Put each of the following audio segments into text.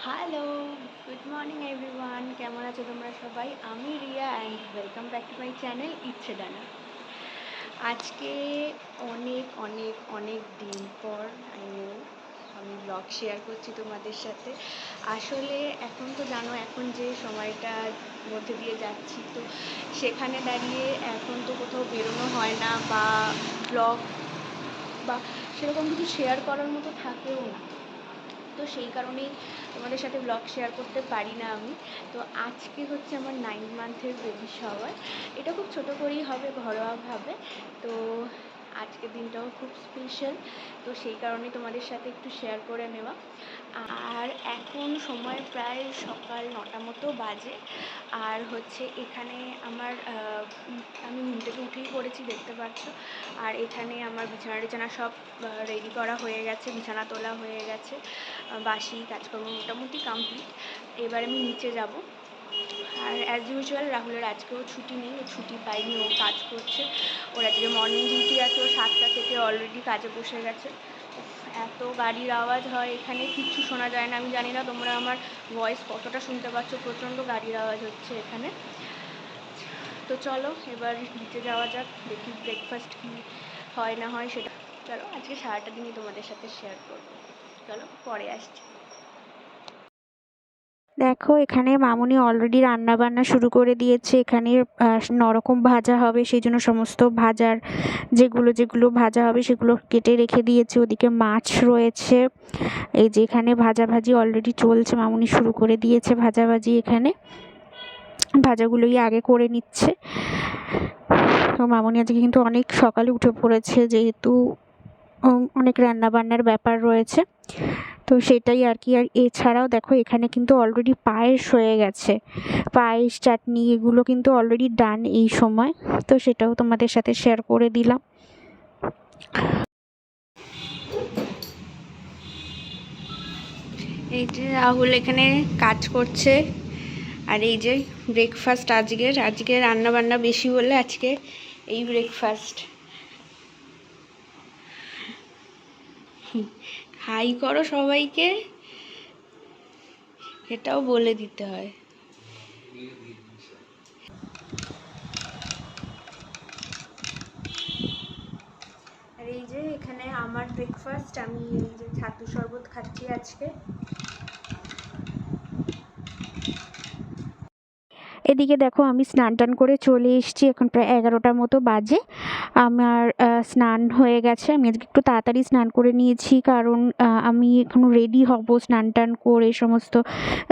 Hello, good morning everyone. কেমন আছো তোমরা সবাই? আমি Riya and welcome back to my channel ইচ্ছে ডানা। আজকে অনেক অনেক অনেক দিন পর আমি ব্লগ শেয়ার করছি তোমাদের সাথে। আসলে এখন তো জানো, এখন যে সময়টার মধ্যে দিয়ে যাচ্ছি, তো সেখানে দাঁড়িয়ে এখন তো কোথাও বেরোনো হয় না, বা ব্লগ বা সেরকম কিছু শেয়ার করার মতো থাকেও না। তো সেই কারণেই তোমাদের সাথে ব্লগ শেয়ার করতে পারি না আমি। তো আজকে হচ্ছে আমার 9 মান্থের বেবি শাওয়ার। এটা খুব ছোটো করেই হবে, ঘরোয়াভাবে। তো আজকের দিনটাও খুব স্পেশাল, তো সেই কারণেই তোমাদের সাথে একটু শেয়ার করে নেওয়া। আর এখন সময় প্রায় সকাল 9টা মতো বাজে। আর হচ্ছে এখানে আমার আমি ঘুম থেকে উঠেই পড়েছি, দেখতে পাচ্ছ। আর এখানে আমার বিছানা সব রেডি করা হয়ে গেছে, বিছানা তোলা হয়ে গেছে, বাসি কাজকর্ম মোটামুটি কমপ্লিট। এবার আমি নিচে যাব। আর অ্যাজ ইউজুয়াল রাহুলের আজকেও ছুটি নেই, ও ছুটি পাইনি, ও কাজ করছে। ওর আজকে মর্নিং ডিউটি আছে, ও 7টা থেকে অলরেডি কাজে বসে গেছে। এত গাড়ির আওয়াজ হয় এখানে, কিচ্ছু শোনা যায় না। আমি জানি না তোমরা আমার ভয়েস কতটা শুনতে পাচ্ছ, প্রচণ্ড গাড়ির আওয়াজ হচ্ছে এখানে। তো চলো এবার নিচে যাওয়া যাক, দেখি ব্রেকফাস্ট কী হয় না হয় সেটা। চলো আজকে সারাটা দিনই তোমাদের সাথে শেয়ার করবো। চলো পরে আসছি। দেখো এখানে মামুনি অলরেডি রান্না বান্না শুরু করে দিয়েছে। এখানে নরকম ভাজা হবে, সেই জন্য সমস্ত ভাজার যেগুলো যেগুলো ভাজা হবে সেগুলো কেটে রেখে দিয়েছে। ওদিকে মাছ রয়েছে, এই যে এখানে ভাজাভাজি অলরেডি চলছে, মামুনি শুরু করে দিয়েছে ভাজাভাজি। এখানে ভাজাগুলোই আগে করে নিচ্ছে। তো মামুনি আজকে কিন্তু অনেক সকালে উঠে পড়েছে, যেহেতু অনেক রান্না বান্নার ব্যাপার রয়েছে, তো সেটাই আর কি। আর এছাড়াও দেখো এখানে কিন্তু অলরেডি পায়েস হয়ে গেছে, পায়েস চাটনি এগুলো কিন্তু অলরেডি ডান এই সময়। তো সেটাও তোমাদের সাথে শেয়ার করে দিলাম। এই যে রাহুল এখানে কাজ করছে, আর এই যে ব্রেকফাস্ট আজকে রান্না বান্না বেশি বলে আজকে এই ব্রেকফাস্ট। হাই করো সবাইকে, এটাও বলে দিতে হয়। আর এই যে এখানে আমার ব্রেকফাস্ট, আমি এই যে ছাতু শরবত খাচ্ছি আজকে। এদিকে দেখো আমি স্নান টান করে চলে এসেছি, এখন প্রায় 11টার মতো বাজে। আমার স্নান হয়ে গেছে। আমি আজকে একটু তাড়াতাড়ি স্নান করে নিয়েছি, কারণ আমি এখন রেডি হব স্নান টান করে। সমস্ত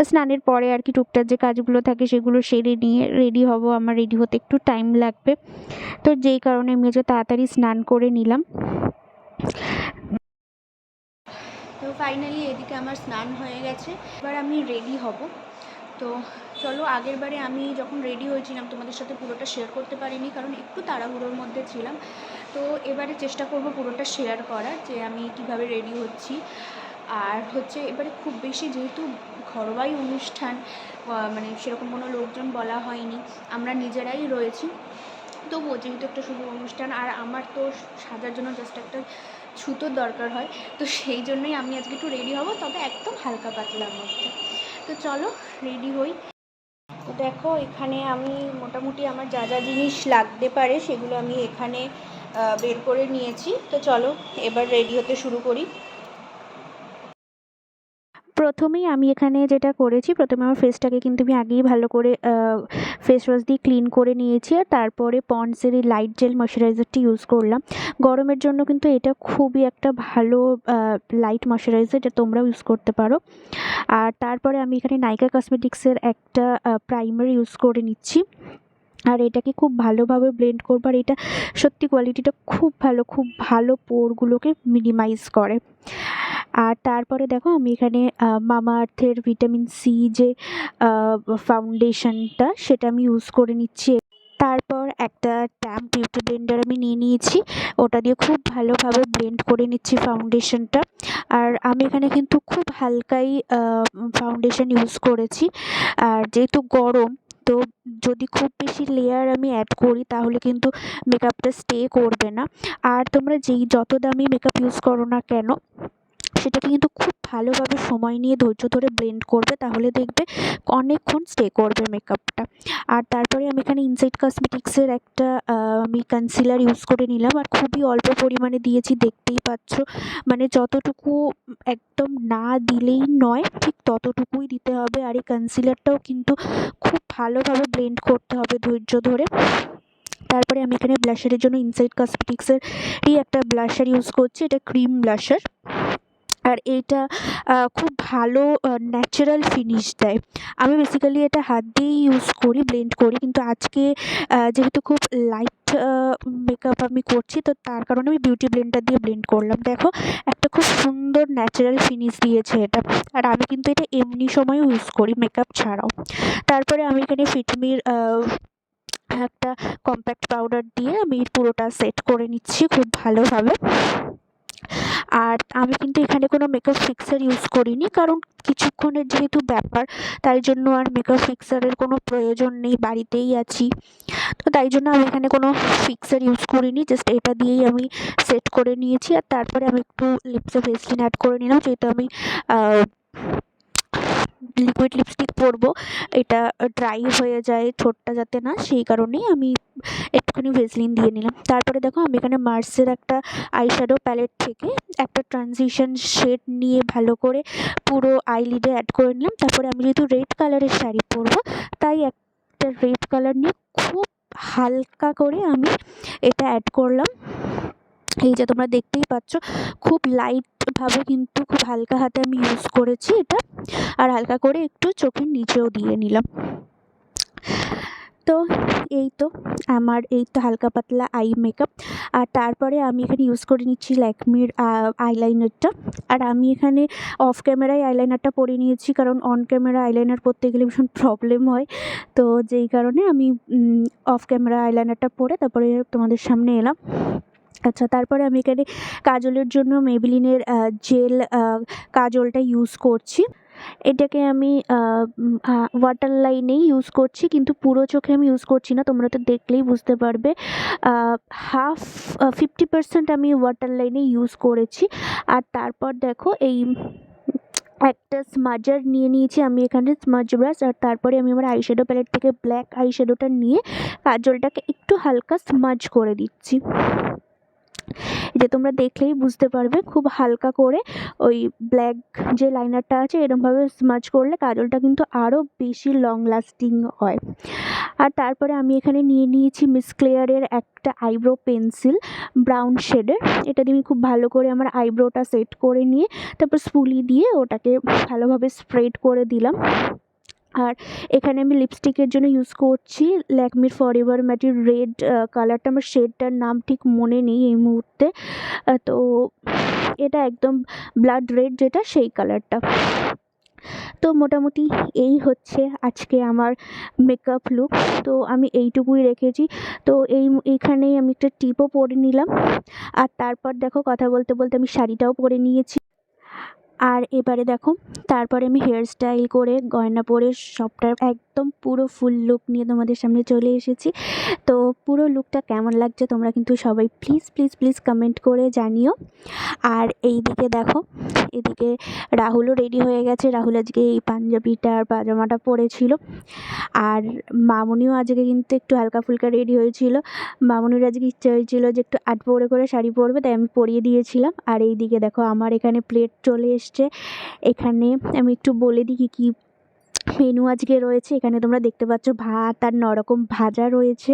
স্নানের পরে আর কি টুকটাক যে কাজগুলো থাকে সেগুলো সেরে নিয়ে রেডি হব। আমার রেডি হতে একটু টাইম লাগবে, তো যেই কারণে আমি আজকে তাড়াতাড়ি স্নান করে নিলাম। তো ফাইনালি এদিকে আমার স্নান হয়ে গেছে, এবার আমি রেডি হব। তো চলো, আগের বারে আমি যখন রেডি হয়েছিলাম তোমাদের সাথে পুরোটা শেয়ার করতে পারিনি, কারণ একটু তাড়াহুড়োর মধ্যে ছিলাম। তো এবারে চেষ্টা করব পুরোটা শেয়ার করার, যে আমি কিভাবে রেডি হচ্ছি। আর হচ্ছে এবারে খুব বেশি যেহেতু ঘরোয়াই অনুষ্ঠান, মানে সেরকম কোনো লোকজন বলা হয়নি, আমরা নিজেরাই রয়েছি। তবুও যেহেতু একটা শুভ অনুষ্ঠান, আর আমার তো সাজার জন্য জাস্ট একটা ছুতোর দরকার হয়, তো সেই জন্যই আমি আজকে একটু রেডি হব, তবে একদম হালকা পাতলার মধ্যে। তো চলো রেডি হই। তো দেখো এখানে আমি মোটামুটি আমার যা যা জিনিস লাগতে পারে সেগুলো আমি এখানে বের করে নিয়েছি। তো চলো এবার রেডি হতে শুরু করি। প্রথমেই আমি এখানে যেটা করেছি, প্রথমে আমার ফেসটাকে কিন্তু আমি আগেই ভালো করে ফেস ওয়াশ দিয়ে ক্লিন করে নিয়েছি, আর তারপরে পন্ডসের এই লাইট জেল ময়শ্চারাইজারটি ইউজ করলাম। গরমের জন্য কিন্তু এটা খুবই একটা ভালো লাইট ময়শ্চারাইজার, এটা তোমরাও ইউজ করতে পারো। আর তারপরে আমি এখানে নাইকা কসমেটিক্সের একটা প্রাইমার ইউজ করে নিচ্ছি, আর এটাকে খুব ভালোভাবে ব্লেন্ড করবো। আর এটা সত্যি কোয়ালিটিটা খুব ভালো পোরগুলোকে মিনিমাইজ করে। আর তারপরে দেখো আমি এখানে মামা আর্থের ভিটামিন সি যে ফাউন্ডেশনটা, সেটা আমি ইউজ করে নিচ্ছি। তারপর একটা ট্যাম্প বিউটি ব্লেন্ডার আমি নিয়ে নিয়েছি, ওটা দিয়ে খুব ভালোভাবে ব্লেন্ড করে নিচ্ছি ফাউন্ডেশনটা। আর আমি এখানে কিন্তু খুব হালকাই ফাউন্ডেশন ইউজ করেছি, আর যেহেতু গরম, তো যদি খুব বেশি লেয়ার আমি অ্যাড করি তাহলে কিন্তু মেকআপটা স্টে করবে না। আর তোমরা যত দামি মেকআপ ইউজ করো না কেন, সেটাকে কিন্তু খুব ভালোভাবে সময় নিয়ে ধৈর্য ধরে ব্লেন্ড করবে, তাহলে দেখবে অনেকক্ষণ স্টে করবে মেকআপটা। আর তারপরে আমি এখানে ইনসাইড কসমেটিক্সের একটা আমি কনসিলার ইউজ করে নিলাম, আর খুবই অল্প পরিমাণে দিয়েছি, দেখতেই পাচ্ছ। মানে যতটুকু একদম না দিলেই নয়, ঠিক ততটুকুই দিতে হবে। আর এই কনসিলারটাও কিন্তু খুব ভালোভাবে ব্লেন্ড করতে হবে ধৈর্য ধরে। তারপরে আমি এখানে ব্লাশারের জন্য ইনসাইড কসমেটিক্সেরই একটা ব্লাশার ইউজ করছি, এটা ক্রিম ব্লাশার। আর এইটা খুব ভালো ন্যাচারাল ফিনিশ দেয়। আমি বেসিক্যালি এটা হাত দিয়েই ইউজ করি, ব্লেন্ড করি, কিন্তু আজকে যেহেতু খুব লাইট মেকআপ আমি করছি, তো তার কারণে আমি বিউটি ব্লেন্ডার দিয়ে ব্লেন্ড করলাম। দেখো একটা খুব সুন্দর ন্যাচারাল ফিনিশ দিয়েছে এটা। আর আমি কিন্তু এটা এমনি সময়ও ইউজ করি, মেকআপ ছাড়াও। তারপরে আমি এখানে ফিটমির একটা কম্প্যাক্ট পাউডার দিয়ে আমি পুরোটা সেট করে নিচ্ছি খুব ভালোভাবে। আর আমি কিন্তু এখানে কোনো মেকআপ ফিক্সার ইউজ করিনি, কারণ কিছুক্ষণের যেহেতু ব্যাপার, তাই জন্য আর মেকআপ ফিক্সারের কোনো প্রয়োজন নেই, বাড়িতেই আছি। তো তাই জন্য আমি এখানে কোনো ফিক্সার ইউজ করিনি, জাস্ট এটা দিয়েই আমি সেট করে নিয়েছি। আর তারপরে আমি একটু লিপসে ভেসলিন অ্যাড করে নিলাম, যেহেতু আমি লিকুইড লিপস্টিক পরবো, এটা ড্রাই হয়ে যায় ঠোঁটটা যাতে না, সেই কারণেই আমি একটুখানি ভেসলিন দিয়ে নিলাম। তারপরে দেখো আমি এখানে মার্সের একটা আইশ্যাডো প্যালেট থেকে একটা ট্রানজিশন শেড নিয়ে ভালো করে পুরো আইলিডে অ্যাড করে নিলাম। তারপরে আমি যেহেতু রেড কালারের শাড়ি পরবো, তাই একটা রেড কালার নিয়ে খুব হালকা করে আমি এটা অ্যাড করলাম। এই যে তোমরা দেখতেই পাচ্ছ, খুব লাইটভাবে কিন্তু খুব হালকা হাতে আমি ইউজ করেছি এটা। আর হালকা করে একটু চোখের নিচেও দিয়ে নিলাম। তো এই তো আমার এই তো হালকা পাতলা আই মেকআপ। আর তারপরে আমি এখানে ইউজ করে নিচ্ছি ল্যাকমির আইলাইনারটা। আর আমি এখানে অফ ক্যামেরায় আইলাইনারটা পরে নিয়েছি, কারণ অন ক্যামেরা আইলাইনার পরতে গেলে ভীষণ প্রবলেম হয়। তো যেই কারণে আমি অফ ক্যামেরা আইলাইনারটা পরে তারপরে তোমাদের সামনে এলাম। আচ্ছা, তারপরে আমি এখানে কাজলের জন্য মেবলিনের জেল কাজলটা ইউজ করছি। এটাকে আমি ওয়াটার লাইনেই ইউজ করছি, কিন্তু পুরো চোখে আমি ইউজ করছি না, তোমরা তো দেখলেই বুঝতে পারবে। 50% আমি ওয়াটার লাইনে ইউজ করেছি। আর তারপর দেখো এই একটা স্মাজার নিয়ে নিয়েছি আমি এখানে, স্মাজ ব্রাশ। আর তারপরে আমি আমার আইশ্যাডো প্যালেট থেকে ব্ল্যাক আইশ্যাডোটা নিয়ে কাজলটাকে একটু হালকা স্মাজ করে দিচ্ছি। যে তোমরা দেখলেই বুঝতে পারবে, খুব হালকা করে ওই ব্ল্যাক যে লাইনারটা আছে এরমভাবে স্মাজ করলে কাজলটা কিন্তু আরও বেশি লং লাস্টিং হয়। আর তারপরে আমি এখানে নিয়ে নিয়েছি মিস ক্লেয়ারের একটা আইব্রো পেন্সিল ব্রাউন শেডের। এটা দিয়ে আমি খুব ভালো করে আমার আইব্রোটা সেট করে নিয়ে তারপর স্পুলি দিয়ে ওটাকে ভালোভাবে স্প্রেড করে দিলাম। আর এখানে আমি লিপস্টিকের জন্য ইউজ করছি ল্যাকমির ফরএভার ম্যাটের রেড কালারটা। আমার শেডটার নাম ঠিক মনে নেই এই মুহূর্তে। তো এটা একদম ব্লাড রেড যেটা, সেই কালারটা। তো মোটামুটি এই হচ্ছে আজকে আমার মেকআপ লুক। তো আমি এইটুকুই রেখেছি। তো এইখানেই আমি একটা টিপও পরে নিলাম। আর তারপর দেখো কথা বলতে বলতে আমি শাড়িটাও পরে নিয়েছি। আর এবারে দেখো তারপরে আমি হেয়ার স্টাইল করে গয়না পরে সবটা একদম পুরো ফুল লুক নিয়ে তোমাদের সামনে চলে এসেছি। তো পুরো লুকটা কেমন লাগছে তোমরা কিন্তু সবাই প্লিজ প্লিজ প্লিজ কমেন্ট করে জানিও। আর এই দিকে দেখো, এদিকে রাহুলও রেডি হয়ে গেছে। রাহুল আজকে এই পাঞ্জাবিটা আর পাজামাটা পরেছিল। আর মামুনিও আজকে কিন্তু একটু হালকা ফুলকা রেডি হয়েছিল। মামুনির আজকে ইচ্ছা হয়েছিল যে একটু আট পরে করে শাড়ি পরবে, তাই আমি পরিয়ে দিয়েছিলাম। আর এই দিকে দেখো আমার এখানে প্লেট চলে এসছে। এখানে আমি একটু বলে দিই কী কী মেনু আজকে রয়েছে। এখানে তোমরা দেখতে পাচ্ছ ভাত আর নরকম ভাজা রয়েছে।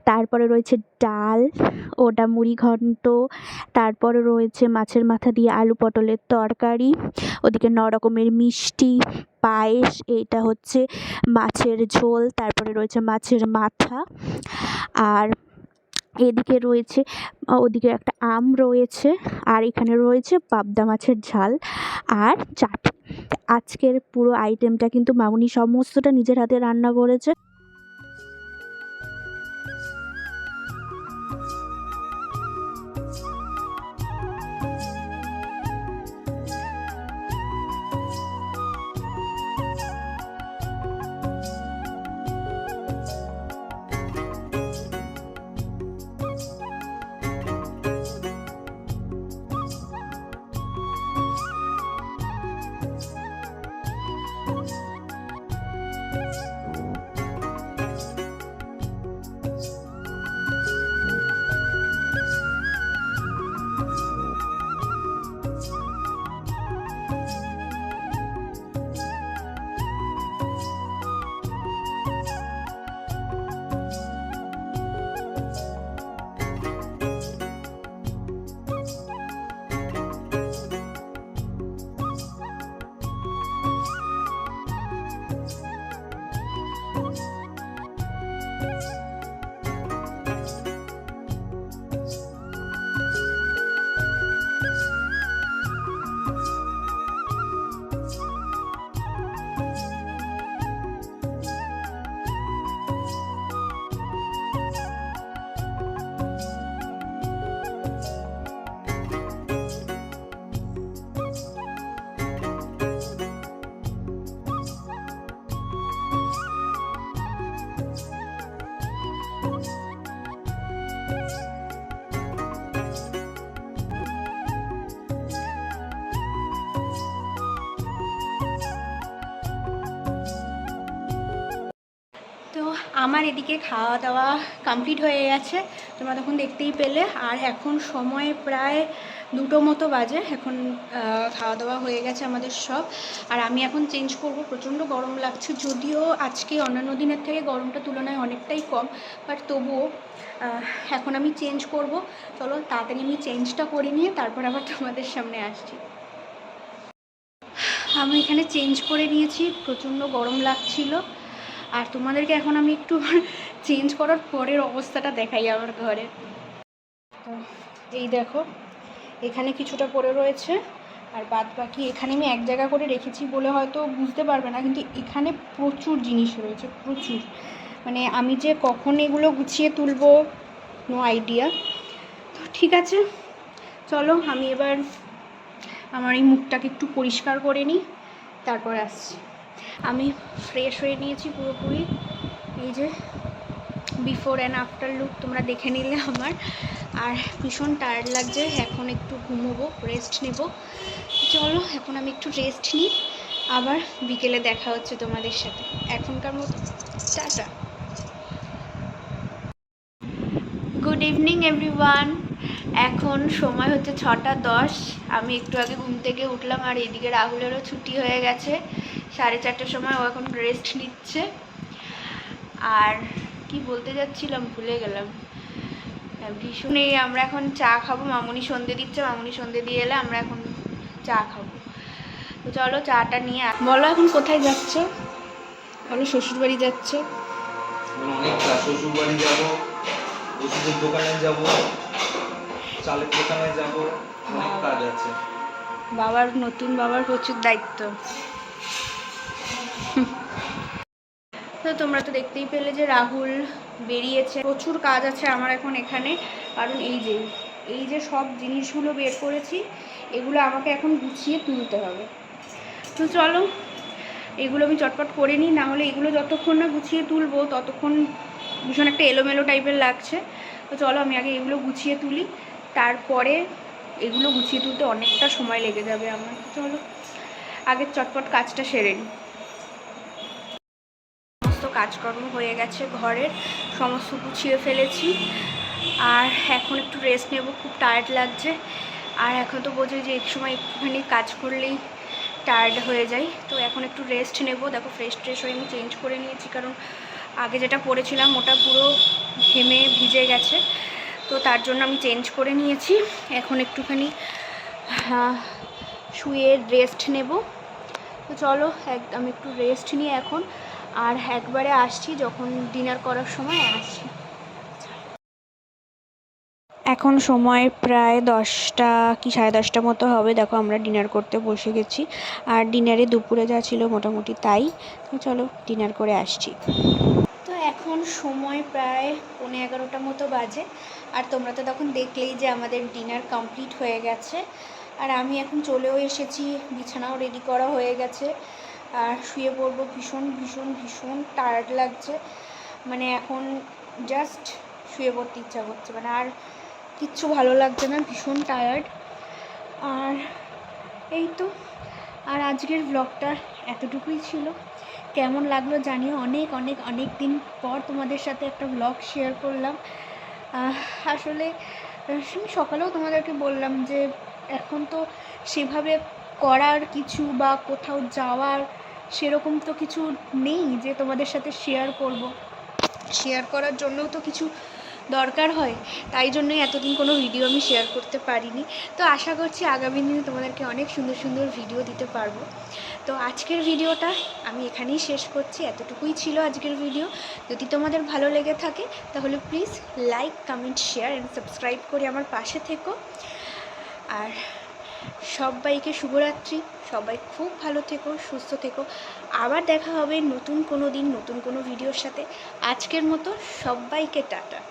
তারপরে রয়েছে ডাল, ওটা মুড়ি ঘন্ট। তারপরে রয়েছে মাছের মাথা দিয়ে আলু পটলের তরকারি। ওদিকে নরকমের মিষ্টি, পায়েস, এইটা হচ্ছে মাছের ঝোল। তারপরে রয়েছে মাছের মাথা। আর এদিকে রয়েছে, ওদিকে একটা আম রয়েছে। আর এখানে রয়েছে পাবদা মাছের ঝাল আর চাটনি। আজকের পুরো আইটেমটা কিন্তু মামুনি সমস্তটা নিজের হাতে রান্না করেছে। আমার এদিকে খাওয়া দাওয়া কমপ্লিট হয়ে গেছে, তোমরা তখন দেখতেই পেলে। আর এখন সময় প্রায় 2টো মতো বাজে। এখন খাওয়া দাওয়া হয়ে গেছে আমাদের সব। আর আমি এখন চেঞ্জ করব, প্রচণ্ড গরম লাগছে, যদিও আজকে অন্যান্য দিনের থেকে গরমটা তুলনায় অনেকটাই কম, বাট তবুও এখন আমি চেঞ্জ করব। চলো তাড়াতাড়ি আমি চেঞ্জটা করে নিয়ে তারপর আবার তোমাদের সামনে আসছি। আমি এখানে চেঞ্জ করে নিয়েছি, প্রচণ্ড গরম লাগছিল। আর তোমাদেরকে এখন আমি একটু চেঞ্জ করার পরের অবস্থাটা দেখাই আমার ঘরে। তো এই দেখো, এখানে কিছুটা পড়ে রয়েছে, আর বাদ বাকি এখানে আমি এক জায়গা করে রেখেছি বলে হয়তো বুঝতে পারবে না, কিন্তু এখানে প্রচুর জিনিস রয়েছে, প্রচুর। মানে আমি যে কখন এগুলো গুছিয়ে তুলবো নো আইডিয়া। তো ঠিক আছে, চলো আমি এবার আমার এই মুখটাকে একটু পরিষ্কার করে নিই, তারপর আসছি। আমি ফ্রেশ হয়ে নিয়েছি পুরোপুরি, এই যে বিফোর অ্যান্ড আফটার লুক তোমরা দেখে নিলে আমার। আর ভীষণ টায়ার্ড লাগছে, এখন একটু ঘুমোবো, রেস্ট নেব। চলো এখন আমি একটু রেস্ট নিই, আবার বিকেলে দেখা হচ্ছে তোমাদের সাথে। এখনকার মতো টাটা। Good evening everyone. এখন সময় হচ্ছে 6টা 10। আমি একটু আগে ঘুম থেকে উঠলাম, আর এদিকে রাহুলেরও ছুটি হয়ে গেছে 4:30টার সময়, ও এখন রেস্ট নিচ্ছে। আর কি বলতে যাচ্ছিলাম ভুলে গেলাম। ভীষণই আমরা এখন চা খাবো, মামুনি সন্ধে দিচ্ছে, মামুনি সন্ধে দিয়ে এলে আমরা এখন চা খাবো। তো চলো চাটা নিয়ে বলো এখন কোথায় যাচ্ছে? বলো শ্বশুরবাড়ি যাচ্ছে। অনেক কাজ, শ্বশুরবাড়ি যাবো, ওষুধের দোকানে যাবো, চালের দোকানে যাবো, অনেক কাজ আছে। বাবার নতুন বাবার প্রচুর দায়িত্ব। তো তোমরা তো দেখতেই পেলে যে রাহুল বেরিয়েছে, প্রচুর কাজ আছে আমার এখন এখানে। কারণ এই যে সব জিনিসগুলো বের করেছি, এগুলো আমাকে এখন গুছিয়ে তুলতে হবে। তো চলো এগুলো আমি চটপট করে নিই, নাহলে এগুলো যতক্ষণ না গুছিয়ে তুলবো ততক্ষণ ভীষণ একটা এলোমেলো টাইপের লাগছে। তো চলো আমি আগে এগুলো গুছিয়ে তুলি, তারপরে এগুলো গুছিয়ে তুলতে অনেকটা সময় লেগে যাবে আমার। চলো আগে চটপট কাজটা সেরে নিই। সমস্ত কাজকর্ম হয়ে গেছে, ঘরের সমস্ত গুছিয়ে ফেলেছি, আর এখন একটু রেস্ট নেব, খুব টায়ার্ড লাগছে। আর এখন তো বোঝো যে এক সময় একটুখানি কাজ করলেই টায়ার্ড হয়ে যাই। তো এখন একটু রেস্ট নেব। দেখো ফ্রেশ হয়ে আমি চেঞ্জ করে নিয়েছি, কারণ আগে যেটা পরেছিলাম ওটা পুরো ঘেমে ভিজে গেছে, তো তার জন্য আমি চেঞ্জ করে নিয়েছি। এখন একটুখানি শুয়ে রেস্ট নেব। তো চলো আমি একটু রেস্ট নিয়ে এখন, আর একবারে আসছি যখন ডিনার করার সময় আসছি। এখন সময় প্রায় 10টা কি 10:30 মতো হবে। দেখো আমরা ডিনার করতে বসে গেছি, আর ডিনারে দুপুরে যা ছিল মোটামুটি তাই। তো চলো ডিনার করে আসছি। তো এখন সময় প্রায় 11:15 মতো বাজে, আর তোমরা তো তখন দেখলেই যে আমাদের ডিনার কমপ্লিট হয়ে গেছে। আর আমি এখন চলেও এসেছি, বিছানাও রেডি করা হয়ে গেছে, আর শুয়ে পড়বো। ভীষণ ভীষণ ভীষণ টায়ার্ড লাগছে, মানে এখন জাস্ট শুয়ে পড়তে ইচ্ছা করছে, মানে আর কিচ্ছু ভালো লাগছে না, ভীষণ টায়ার্ড। আর এই তো, আর আজকের ব্লগটা এতটুকুই ছিল। কেমন লাগলো জানিও, অনেক অনেক অনেক দিন পর তোমাদের সাথে একটা ব্লগ শেয়ার করলাম। আসলে আমি সকালেও তোমাদেরকে বললাম যে এখন তো সেভাবে করার কিছু বা কোথাও যাওয়ার সেরকম তো কিছু নেই যে তোমাদের সাথে শেয়ার করব। শেয়ার করার জন্যও তো কিছু দরকার হয়, তাই জন্যই এতদিন কোনো ভিডিও আমি শেয়ার করতে পারিনি। তো আশা করছি আগামী দিনে তোমাদেরকে অনেক সুন্দর সুন্দর ভিডিও দিতে পারবো। তো আজকের ভিডিওটা আমি এখানেই শেষ করছি, এতটুকুই ছিল আজকের ভিডিও। যদি তোমাদের ভালো লেগে থাকে তাহলে please like, comment, share and subscribe করে আমার পাশে থেকো। আর সবাইকে শুভরাত্রি, সবাই খুব ভালো থেকো, সুস্থ থেকো। আবার দেখা হবে নতুন কোনো দিন নতুন কোনো ভিডিওর সাথে। আজকের মতো সবাইকে টাটা।